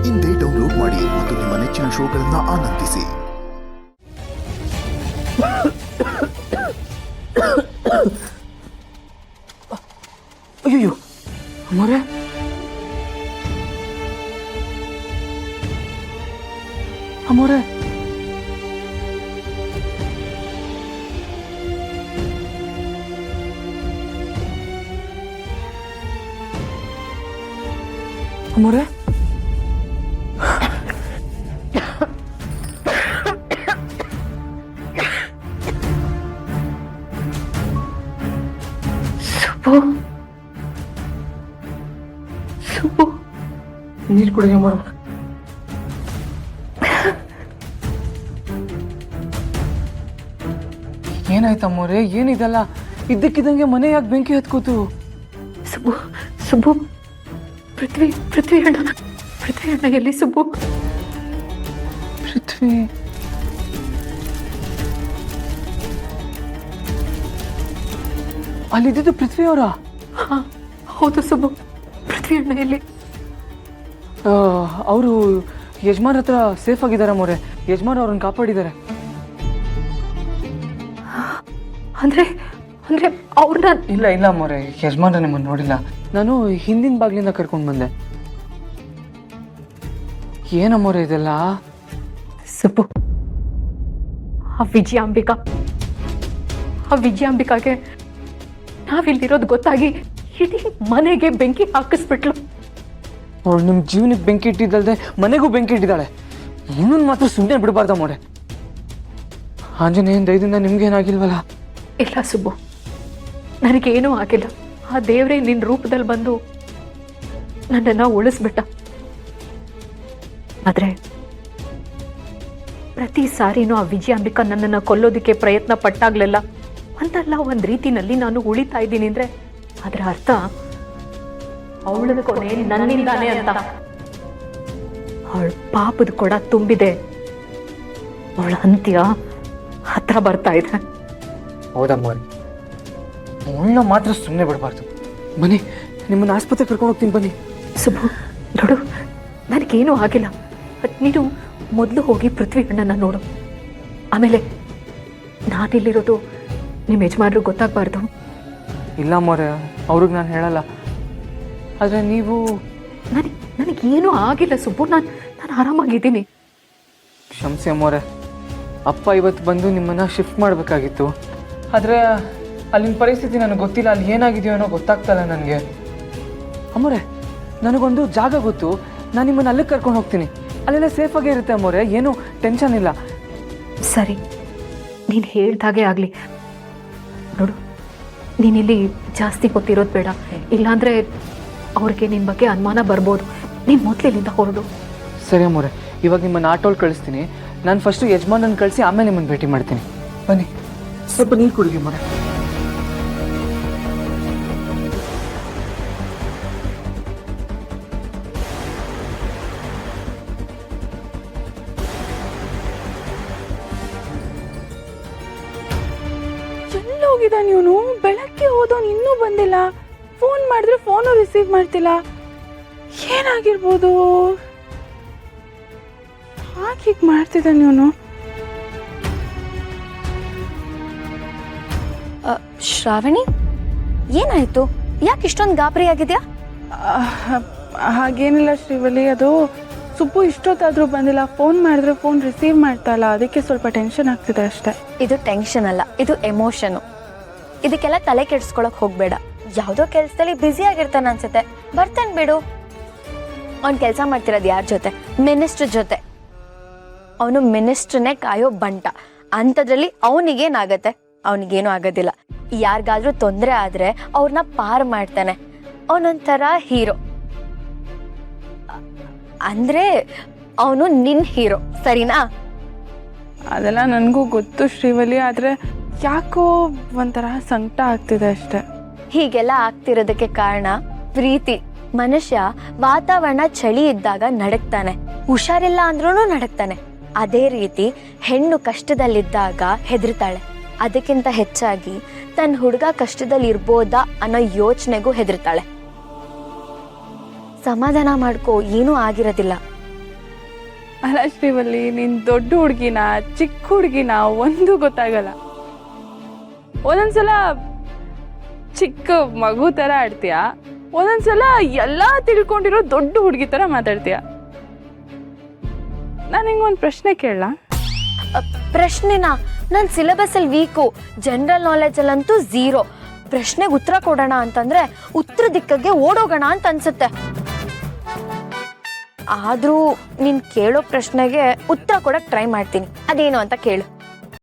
ಇಂದೇ ಡೌನ್ಲೋಡ್ ಮಾಡಿ ಮತ್ತು ನಿಮ್ಮ ನೆಚ್ಚಿನ ಶೋಗಳನ್ನು ಆನಂದಿಸಿ. ಅಯ್ಯೋ ಅಮ್ಮೋರೆ, ಅಮ್ಮೋರೆ, ಅಮ್ಮೋರೆ, ಸುಬ್ಬು, ನೀರು ಕುಡಿಯ ಅಮ್ಮ. ಏನಾಯ್ತಮ್ಮೋರೆ, ಏನಿದೆಲ್ಲ? ಇದ್ದಕ್ಕಿದ್ದಂಗೆ ಮನೆ ಯಾಕೆ ಬೆಂಕಿ ಹತ್ಕೋತು? ಸುಬ್ಬು, ಸುಬ್ಬು, ಪೃಥ್ವಿ ಅಣ್ಣ ಎಲ್ಲಿ? ಸುಬ್ಬು, ಪೃಥ್ವಿ ಅಲ್ಲಿದ್ದು ಪೃಥ್ವಿ ಅವರ? ಹಾ ಹೌದು ಸುಬ್ಬು, ಪೃಥ್ವಿ ಅಣ್ಣ ಎಲ್ಲಿ? ಅವರು ಯಜಮಾನ್ ಹತ್ರ ಸೇಫ್ ಆಗಿದ್ದಾರೆ ಮೋರೆ. ಯಜಮಾನ್ ಅವ್ರನ್ನ ಕಾಪಾಡಿದ್ದಾರೆ. ಅಂದ್ರೆ ಅವ್ರನ್ನ? ಇಲ್ಲ ಮೋರೆ, ಯಜಮಾನ್ರ ನಿಮ್ಮನ್ನು ನೋಡಿಲ್ಲ. ನಾನು ಹಿಂದಿನ ಬಾಗ್ಲಿಂದ ಕರ್ಕೊಂಡು ಬಂದೆ. ಏನಮ್ಮೋರೆ ಇದೆಲ್ಲ? ಸುಬ್ಬು, ಆ ವಿಜಯಾಂಬಿಕಾಗೆ ನಾವಿಲ್ಲಿರೋದು ಗೊತ್ತಾಗಿ ಇಡೀ ಮನೆಗೆ ಬೆಂಕಿ ಹಾಕಿಸ್ಬಿಟ್ಲು. ಅವಳು ನಿಮ್ಮ ಜೀವನಕ್ಕೆ ಬೆಂಕಿ ಇಟ್ಟಿದ್ದಲ್ದೆ ಮನೆಗೂ ಬೆಂಕಿ ಇಟ್ಟಿದ್ದಾಳೆ. ಇನ್ನೊಂದು ಮಾತ್ರ ಸುಮ್ಮನೆ ಬಿಡಬಾರ್ದ ಮೋರೆ. ಆಂಜನೇಯನ ದಯದಿಂದ ನಿಮ್ಗೇನಾಗಿಲ್ವಲ್ಲ? ಇಲ್ಲ ಸುಬ್ಬು, ನನಗೇನೂ ಆಗಿಲ್ಲ. ಆ ದೇವರೇ ನಿನ್ನ ರೂಪದಲ್ಲಿ ಬಂದು ನನ್ನನ್ನು ಉಳಿಸ್ಬಿಟ್ಟ. ಆದರೆ ಪ್ರತಿ ಸಾರಿನೂ ಆ ವಿಜಯಾಂಬಿಕಾ ನನ್ನನ್ನು ಕೊಲ್ಲೋದಕ್ಕೆ ಪ್ರಯತ್ನ ಪಟ್ಟಾಗ್ಲೆಲ್ಲ ಒಂದಲ್ಲ ಒಂದು ರೀತಿನಲ್ಲಿ ನಾನು ಉಳಿತಾ ಇದ್ದೀನಿ ಅಂದರೆ ಅದರ ಅರ್ಥ ಅವಳ ಕೊನೆ ನನ್ನಿಂದಾನೆ ಅಂತ. ಅವಳ ಪಾಪದ ಕೊಡ ತುಂಬಿದೆ, ಅವಳ ಅಂತ್ಯ ಹತ್ರ ಬರ್ತಾ ಇದೆ. ಹೌದಮ್ಮ, ಅವಳನ್ನ ಮಾತ್ರ ಸುಮ್ಮನೆ ಬಿಡಬಾರ್ದು. ಬನ್ನಿ, ನಿಮ್ಮನ್ನು ಆಸ್ಪತ್ರೆಗೆ ಕರ್ಕೊಂಡು ಹೋಗ್ತೀನಿ ಬನ್ನಿ. ಸುಬ್ಬು ನೋಡು, ನನಗೇನೂ ಆಗಿಲ್ಲ. ನೀನು ಮೊದಲು ಹೋಗಿ ಪೃಥ್ವಿ ಅಣ್ಣನ ನೋಡು. ಆಮೇಲೆ ನಾನಿಲ್ಲಿರೋದು ನಿಮ್ಮ ಯಜಮಾನ್ರು ಗೊತ್ತಾಗಬಾರ್ದು. ಇಲ್ಲ ಮೋರೆ, ಅವ್ರಿಗೆ ನಾನು ಹೇಳಲ್ಲ. ಆದರೆ ನೀವು? ನನಗೇನೂ ಆಗಿಲ್ಲ ಸುಬ್ಬು, ನಾನು ಆರಾಮಾಗಿದ್ದೀನಿ. ಕ್ಷಮಿಸಿ ಅಮ್ಮೋರೆ. ಅಪ್ಪ ಇವತ್ತು ಬಂದು ನಿಮ್ಮನ್ನು ಶಿಫ್ಟ್ ಮಾಡಬೇಕಾಗಿತ್ತು. ಆದರೆ ಅಲ್ಲಿನ ಪರಿಸ್ಥಿತಿ ನನಗೆ ಗೊತ್ತಿಲ್ಲ. ಅಲ್ಲಿ ಏನಾಗಿದೆಯೋ ಅನ್ನೋ ಗೊತ್ತಾಗ್ತಲ್ಲ ನನಗೆ. ಅಮ್ಮೋರೆ, ನನಗೊಂದು ಜಾಗ ಗೊತ್ತು. ನಾನು ನಿಮ್ಮನ್ನು ಅಲ್ಲಿಗೆ ಕರ್ಕೊಂಡು ಹೋಗ್ತೀನಿ. ಅಲ್ಲೆಲ್ಲ ಸೇಫಾಗೇ ಇರುತ್ತೆ ಅಮ್ಮೋರೆ, ಏನೂ ಟೆನ್ಷನ್ ಇಲ್ಲ. ಸರಿ, ನೀನು ಹೇಳ್ದಾಗೆ ಆಗಲಿ. ನೋಡು, ನೀನಿಲ್ಲಿ ಜಾಸ್ತಿ ಗೊತ್ತಿರೋದು ಬೇಡ. ಇಲ್ಲಾಂದರೆ ಅವ್ರಿಗೆ ನಿನ್ನ ಬಗ್ಗೆ ಅನುಮಾನ ಬರ್ಬೋದು. ನೀನು ಮೊದಲಿಲ್ಲಿಂದ ಹೊರಡು. ಸರಿ ಅಮ್ಮೋರೆ, ಇವಾಗ ನಿಮ್ಮನ್ನು ಆಟೋಲ್ಲಿ ಕಳಿಸ್ತೀನಿ. ನಾನು ಫಸ್ಟು ಯಜಮಾನನ್ನು ಕಳಿಸಿ ಆಮೇಲೆ ನಿಮ್ಮನ್ನು ಭೇಟಿ ಮಾಡ್ತೀನಿ. ಬನ್ನಿ, ಸ್ವಲ್ಪ ನೀರು ಕುಡಿಗಿ ಅಮ್ಮೋರೆ. ಎಲ್ಲೋಗಿದ್ದಾನೆ ಇವನು? ಬೆಳಗ್ಗೆ ಹೋದವನು ಇನ್ನೂ ಬಂದಿಲ್ಲ. ಫೋನ್ ಮಾಡಿದ್ರೆ ಫೋನು ರಿಸೀವ್ ಮಾಡ್ತಿಲ್ಲ. ಏನಾಗಿರ್ಬೋದು? ಯಾಕೆ ಹೀಗೆ ಮಾಡ್ತಿದ್ದಾನೆ ಇವನು? ಶ್ರಾವಣಿ, ಏನಾಯ್ತು? ಯಾಕೆ ಇಷ್ಟೊಂದು ಗಾಬರಿ ಆಗಿದ್ಯಾ? ಹಾಗೇನಿಲ್ಲ ಶ್ರೀವಲಿ, ಅದು ಸುಬ್ಬು ಇಷ್ಟೊತ್ತಾದರೂ ಬಂದಿಲ್ಲ. ಫೋನ್ ಮಾಡಿದ್ರೆ ಫೋನ್ ರಿಸೀವ್ ಮಾಡ್ತಾ ಇಲ್ಲ, ಅದಕ್ಕೆ ಸ್ವಲ್ಪ ಟೆನ್ಷನ್ ಆಗ್ತಿದೆ ಅಷ್ಟೇ. ಇದು ಟೆನ್ಷನ್ ಅಲ್ಲ, ಇದು ಎಮೋಷನು. ಇದಕ್ಕೆಲ್ಲ ತಲೆ ಕೆಡಿಸ್ಕೊಳಕ್ ಹೋಗ್ಬೇಡ. ಯಾವುದೋ ಕೆಲಸದಲ್ಲಿ ಬ್ಯುಸಿ ಆಗಿರ್ತಾನೆ ಅನ್ಸುತ್ತೆ, ಬರ್ತೇನೆ ಬಿಡು. ಅವ್ನು ಕೆಲಸ ಮಾಡ್ತಿರೋದು ಯಾರ ಜೊತೆ? ಮಿನಿಸ್ಟ್ರ್ ಜೊತೆ. ಅವನು ಮಿನಿಸ್ಟ್ರನ್ನೇ ಕಾಯೋ ಬಂಟ. ಅಂಥದ್ರಲ್ಲಿ ಅವನಿಗೇನಾಗತ್ತೆ? ಅವನಿಗೇನು ಆಗೋದಿಲ್ಲ. ಯಾರಿಗಾದ್ರೂ ತೊಂದರೆ ಆದರೆ ಅವ್ರನ್ನ ಪಾರ್ ಮಾಡ್ತಾನೆ. ಅವನೊಂಥರ ಹೀರೋ. ಅಂದರೆ ಅವನು ನಿನ್ನ ಹೀರೋ, ಸರಿನಾ? ಅದೆಲ್ಲ ನನಗೂ ಗೊತ್ತು ಶ್ರೀವಲಿ, ಆದರೆ ಯಾಕೋ ಒಂಥರ ಸಂಕಟ ಆಗ್ತಿದೆ ಅಷ್ಟೆ. ಹೀಗೆಲ್ಲ ಆಗ್ತಿರೋದಕ್ಕೆ ಕಾರಣ ಪ್ರೀತಿ. ಮನುಷ್ಯ ವಾತಾವರಣ ಚಳಿ ಇದ್ದಾಗ ನಡಕ್ತಾನೆ, ಹುಷಾರಿಲ್ಲ ಅಂದ್ರೂ ನಡಕ್ತಾನೆ. ಅದೇ ರೀತಿ ಹೆಣ್ಣು ಕಷ್ಟದಲ್ಲಿದ್ದಾಗ ಹೆದರ್ತಾಳೆ. ಅದಕ್ಕಿಂತ ಹೆಚ್ಚಾಗಿ ತನ್ನ ಹುಡುಗ ಕಷ್ಟದಲ್ಲಿ ಇರ್ಬೋದಾ ಅನ್ನೋ ಯೋಚನೆಗೂ ಹೆದರ್ತಾಳೆ. ಸಮಾಧಾನ ಮಾಡ್ಕೋ, ಏನೂ ಆಗಿರೋದಿಲ್ಲ. ಅಲ್ಲ ಶ್ರೀವಲ್ಲಿ, ನೀನ್ ದೊಡ್ಡ ಹುಡುಗಿನ ಚಿಕ್ಕ ಹುಡುಗಿನ ಒಂದು ಗೊತ್ತಾಗಲ್ಲ. ಒಂದೊಂದ್ಸಲ ಚಿಕ್ಕ ಮಗು ತರ ಆಡ್ತೀಯ, ಒಂದೊಂದ್ಸಲ ಎಲ್ಲಾ ತಿಳ್ಕೊಂಡಿರೋ ದೊಡ್ಡ ಹುಡುಗಿ ತರ ಮಾತಾಡ್ತೀಯ. ನಾನು ಹಿಂಗೊಂದು ಪ್ರಶ್ನೆ ಕೇಳಲ್ಲ? ಪ್ರಶ್ನೆನಾ? ನನ್ನ ಸಿಲೆಬಸ್ಸಲ್ಲಿ ವೀಕು, ಜನರಲ್ ನಾಲೆಜಲ್ಲಂತೂ 0. ಪ್ರಶ್ನೆಗೆ ಉತ್ತರ ಕೊಡೋಣ ಅಂತಂದ್ರೆ ಉತ್ತರ ದಿಕ್ಕಗೆ ಓಡೋಗೋಣ ಅಂತ ಅನ್ಸುತ್ತೆ. ಆದ್ರೂ ನೀನ್ ಕೇಳೋ ಪ್ರಶ್ನೆಗೆ ಉತ್ತರ ಕೊಡಕ್ ಟ್ರೈ ಮಾಡ್ತೀನಿ. ಅದೇನು ಅಂತ ಕೇಳು.